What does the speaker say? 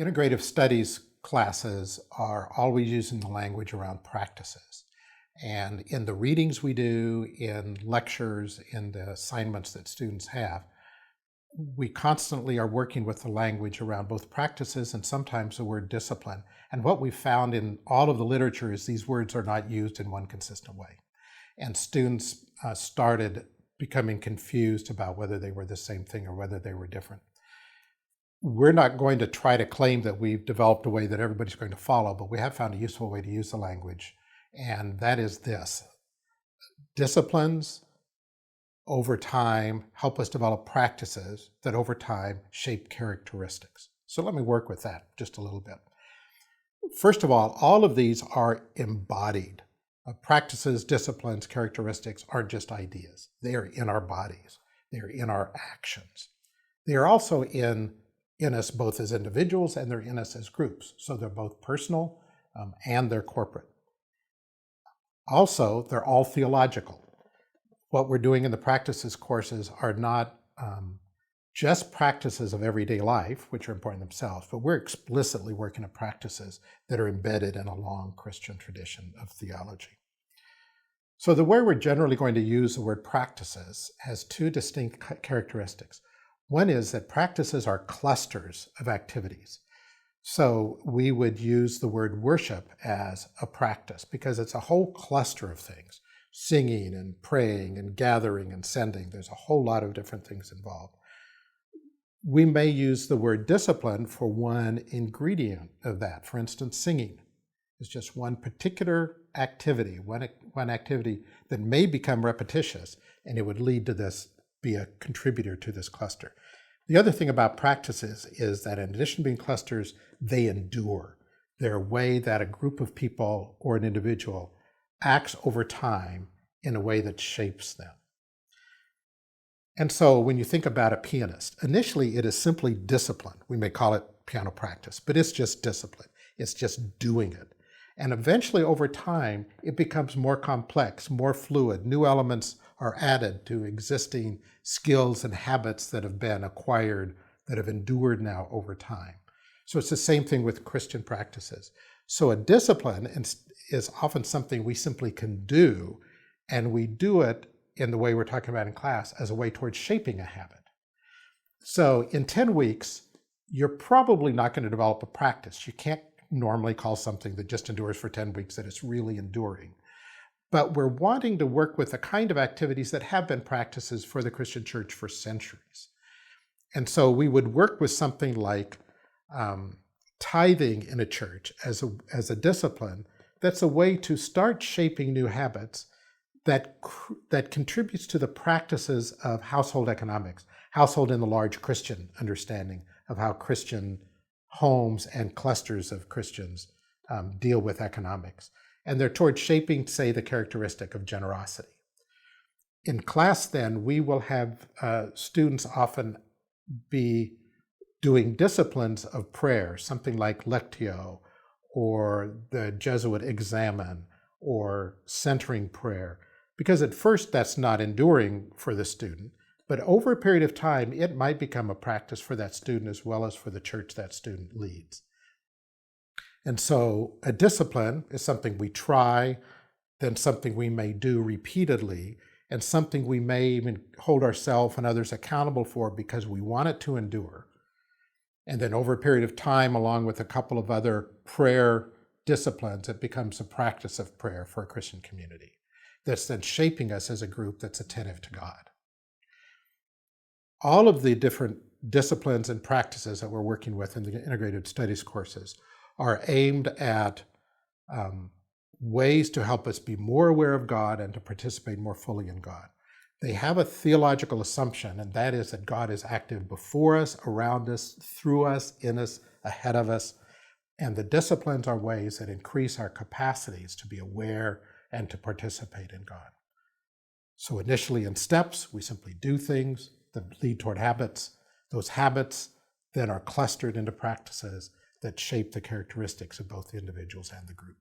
Integrative Studies classes are always using the language around practices. And in the readings we do, in lectures, in the assignments that students have, we constantly are working with the language around both practices and sometimes the word discipline. And what we've found in all of the literature is these words are not used in one consistent way. And students started becoming confused about whether they were the same thing or whether they were different. We're not going to try to claim that we've developed a way that everybody's going to follow, but we have found a useful way to use the language, and that is this. Disciplines over time help us develop practices that over time shape characteristics. So let me work with that just a little bit. First of all of these are embodied. Practices, disciplines, characteristics aren't just ideas. They are in our bodies. They are in our actions. They are also in us both as individuals and they're in us as groups. So they're both personal and they're corporate. Also, they're all theological. What we're doing in the practices courses are not just practices of everyday life, which are important themselves, but we're explicitly working at practices that are embedded in a long Christian tradition of theology. So the way we're generally going to use the word practices has two distinct characteristics. One is that practices are clusters of activities. So we would use the word worship as a practice because it's a whole cluster of things. Singing and praying and gathering and sending. There's a whole lot of different things involved. We may use the word discipline for one ingredient of that. For instance, singing is just one particular activity, one activity that may become repetitious, and it would lead to this, be a contributor to this cluster. The other thing about practices is that in addition to being clusters, they endure. They're a way that a group of people or an individual acts over time in a way that shapes them. And so when you think about a pianist, initially it is simply discipline. We may call it piano practice, but it's just discipline. It's just doing it. And eventually over time, it becomes more complex, more fluid. New elements are added to existing skills and habits that have been acquired, that have endured now over time. So it's the same thing with Christian practices. So a discipline is often something we simply can do, and we do it in the way we're talking about in class as a way towards shaping a habit. So in 10 weeks, you're probably not going to develop a practice. You can't normally call something that just endures for 10 weeks that it's really enduring. But we're wanting to work with the kind of activities that have been practices for the Christian church for centuries. And so we would work with something like tithing in a church as a discipline that's a way to start shaping new habits that contributes to the practices of household economics, household in the large Christian understanding of how Christian homes and clusters of Christians deal with economics. And they're towards shaping, say, the characteristic of generosity. In class, then, we will have students often be doing disciplines of prayer, something like Lectio, or the Jesuit Examen, or centering prayer. Because at first that's not enduring for the student, but over a period of time, it might become a practice for that student as well as for the church that student leads. And so a discipline is something we try, then something we may do repeatedly, and something we may even hold ourselves and others accountable for because we want it to endure. And then over a period of time, along with a couple of other prayer disciplines, it becomes a practice of prayer for a Christian community that's then shaping us as a group that's attentive to God. All of the different disciplines and practices that we're working with in the Integrative Studies courses are aimed at ways to help us be more aware of God and to participate more fully in God. They have a theological assumption, and that is that God is active before us, around us, through us, in us, ahead of us. And the disciplines are ways that increase our capacities to be aware and to participate in God. So initially in steps, we simply do things that lead toward habits. Those habits then are clustered into practices that shape the characteristics of both the individuals and the group.